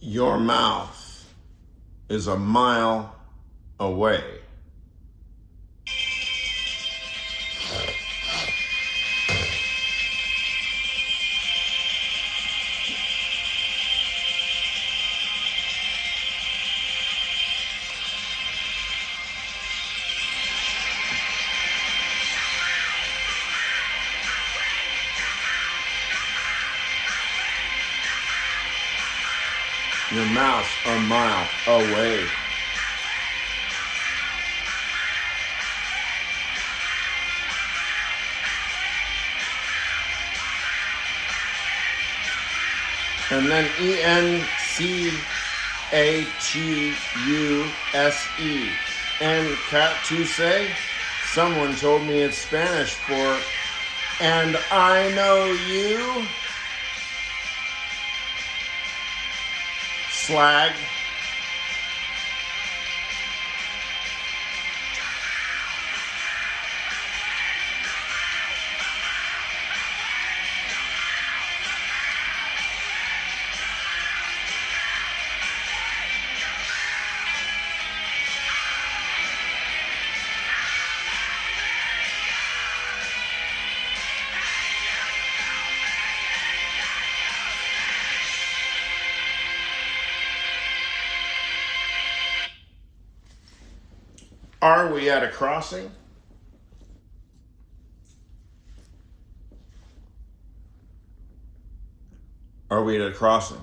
Your mouth is a mile away. Your mouth's a mile away. And then Encatuse. Encatuse. Someone told me it's Spanish for, and I know you. Slag. Are we at a crossing? Are we at a crossing?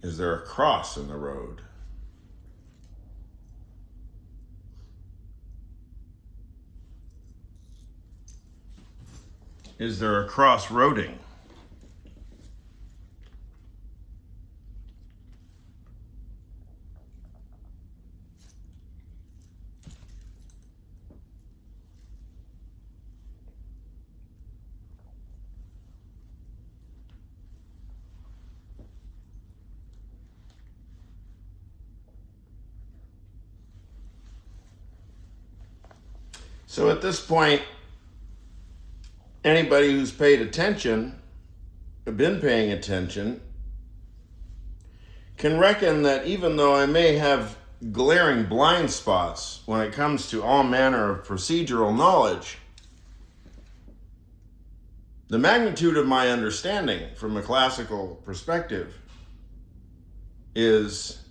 Is there a cross in the road? Is there a cross-roading? So at this point, anybody who's paid attention, been paying attention, can reckon that even though I may have glaring blind spots when it comes to all manner of procedural knowledge, the magnitude of my understanding from a classical perspective is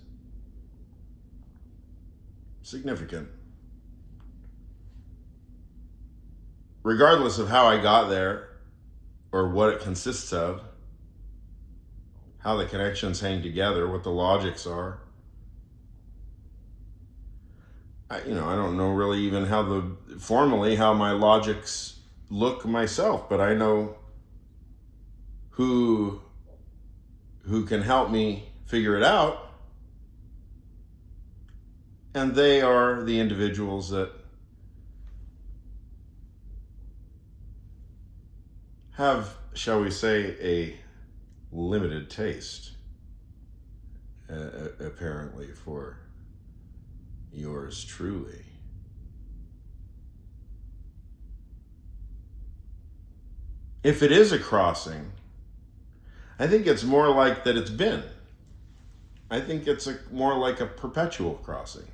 significant. Regardless of how I got there or what it consists of, how the connections hang together, what the logics are. I don't know really even formally how my logics look myself, but I know who can help me figure it out. And they are the individuals that have, shall we say, a limited taste, apparently, for yours truly. If it is a crossing, I think it's more like that it's been. I think it's more like a perpetual crossing.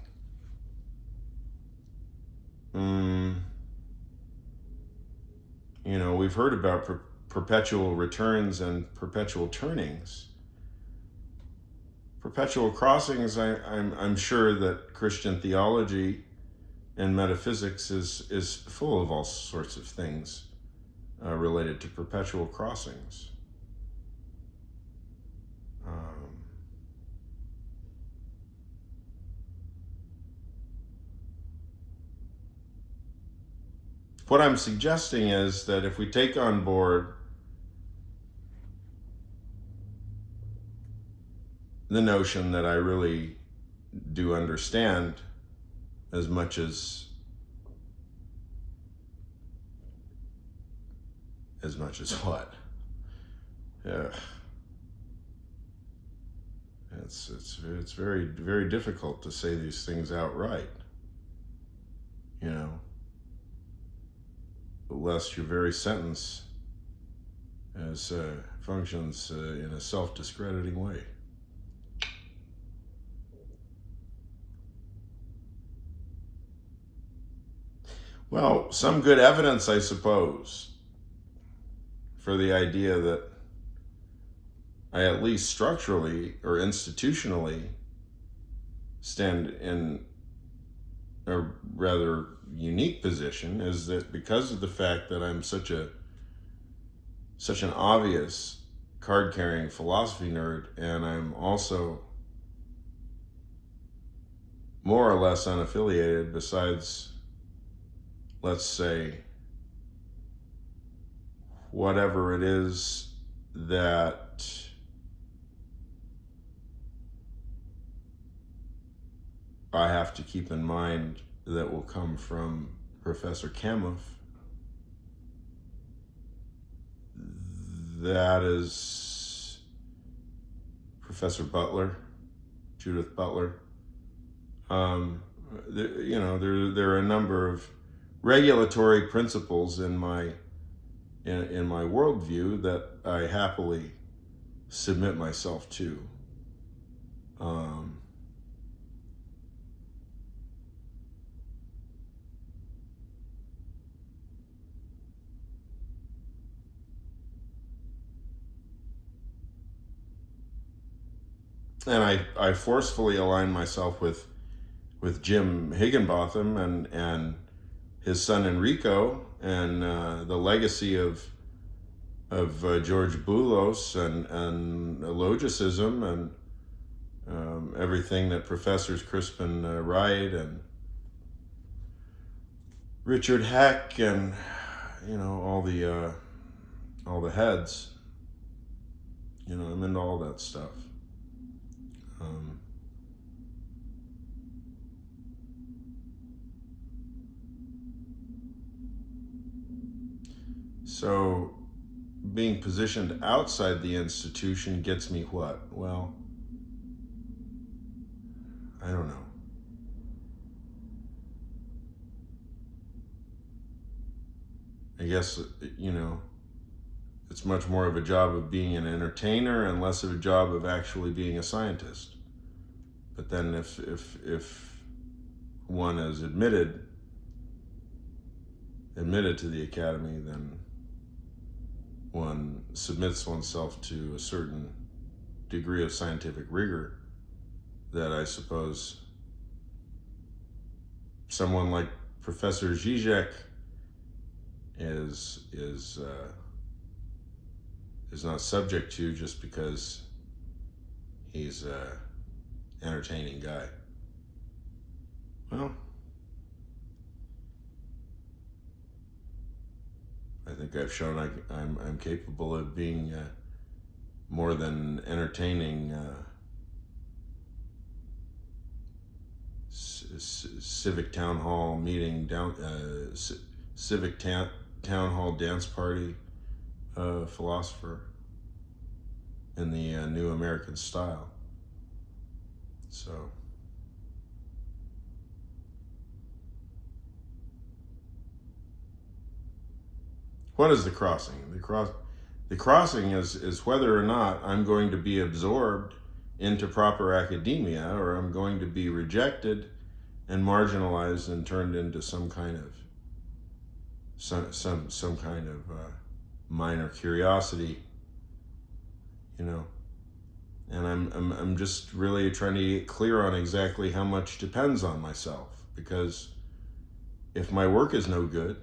We've heard about perpetual returns and perpetual turnings. Perpetual crossings, I'm sure that Christian theology and metaphysics is full of all sorts of things related to perpetual crossings. What I'm suggesting is that if we take on board the notion that I really do understand as much as what? Yeah. It's very, very difficult to say these things outright. Lest your very sentence functions in a self-discrediting way. Well, some good evidence, I suppose, for the idea that I at least structurally or institutionally stand in a rather unique position is that because of the fact that I'm such an obvious card-carrying philosophy nerd, and I'm also more or less unaffiliated besides, let's say, whatever it is that I have to keep in mind that will come from Professor Kamoff. That is Professor Butler, Judith Butler. There are a number of regulatory principles in my worldview that I happily submit myself to. And I forcefully align myself with Jim Higginbotham and his son Enrico, and the legacy of George Boulos and Logicism, and everything that Professors Crispin Wright and Richard Heck and all the heads. I'm into all that stuff. So being positioned outside the institution gets me what? Well, I don't know. I guess, it's much more of a job of being an entertainer and less of a job of actually being a scientist. But then if one is admitted to the academy, then one submits oneself to a certain degree of scientific rigor that I suppose someone like Professor Zizek is not subject to, just because he's an entertaining guy. Well, I think I've shown I'm capable of being more than entertaining. Civic town hall meeting, civic town hall dance party philosopher in the New American style. So. What is the crossing? The crossing is whether or not I'm going to be absorbed into proper academia, or I'm going to be rejected and marginalized and turned into some kind of minor curiosity, And I'm just really trying to get clear on exactly how much depends on myself, because if my work is no good,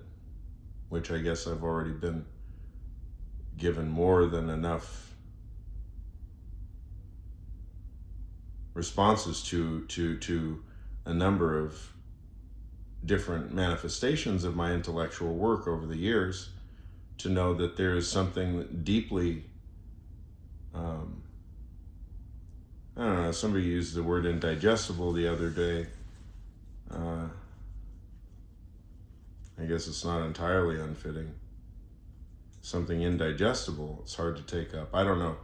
which I guess I've already been given more than enough responses to a number of different manifestations of my intellectual work over the years, to know that there is something deeply, I don't know, somebody used the word indigestible the other day. I guess it's not entirely unfitting. Something indigestible, it's hard to take up. I don't know,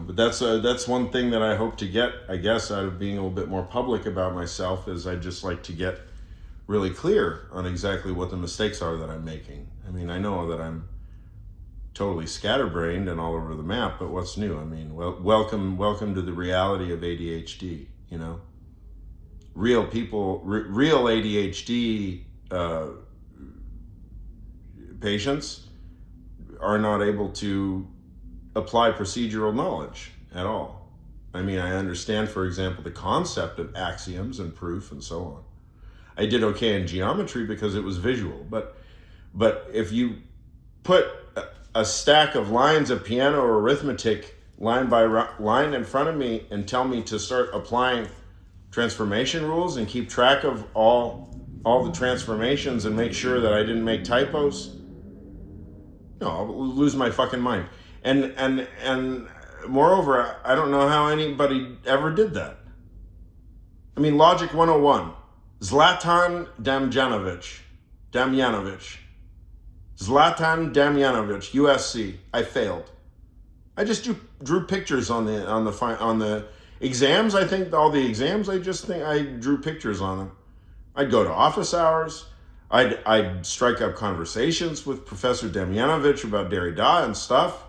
but that's one thing that I hope to get, I guess, out of being a little bit more public about myself, is I just like to get really clear on exactly what the mistakes are that I'm making. I mean, I know that I'm totally scatterbrained and all over the map, but what's new? I mean, welcome to the reality of ADHD, you know? Real people, real ADHD patients are not able to apply procedural knowledge at all. I mean, I understand, for example, the concept of axioms and proof and so on. I did okay in geometry because it was visual, but if you put a stack of lines of piano or arithmetic line by line in front of me and tell me to start applying transformation rules and keep track of all the transformations and make sure that I didn't make typos, no, I'll lose my fucking mind. And moreover, I don't know how anybody ever did that. I mean, Logic 101, Zlatan Damjanovic, USC. I failed. I just drew pictures on the exams. I think all the exams, I drew pictures on them. I'd go to office hours. I'd strike up conversations with Professor Damjanovic about Derrida and stuff.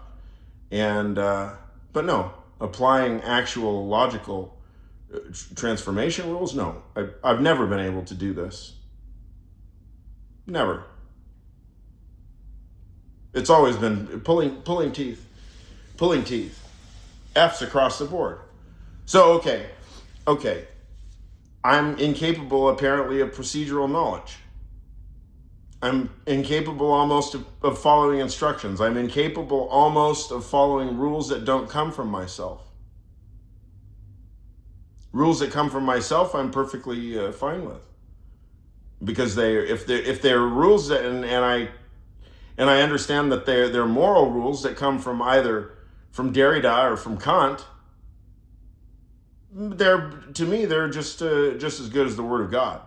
And but no, applying actual logical transformation rules, no. I've never been able to do this. Never. It's always been pulling teeth. F's across the board. So, okay. I'm incapable, apparently, of procedural knowledge. I'm incapable almost of following instructions. I'm incapable almost of following rules that don't come from myself. Rules that come from myself, I'm perfectly fine with. Because if they're rules that, and I understand that they're moral rules that come from either from Derrida or from Kant, to me they're just as good as the Word of God.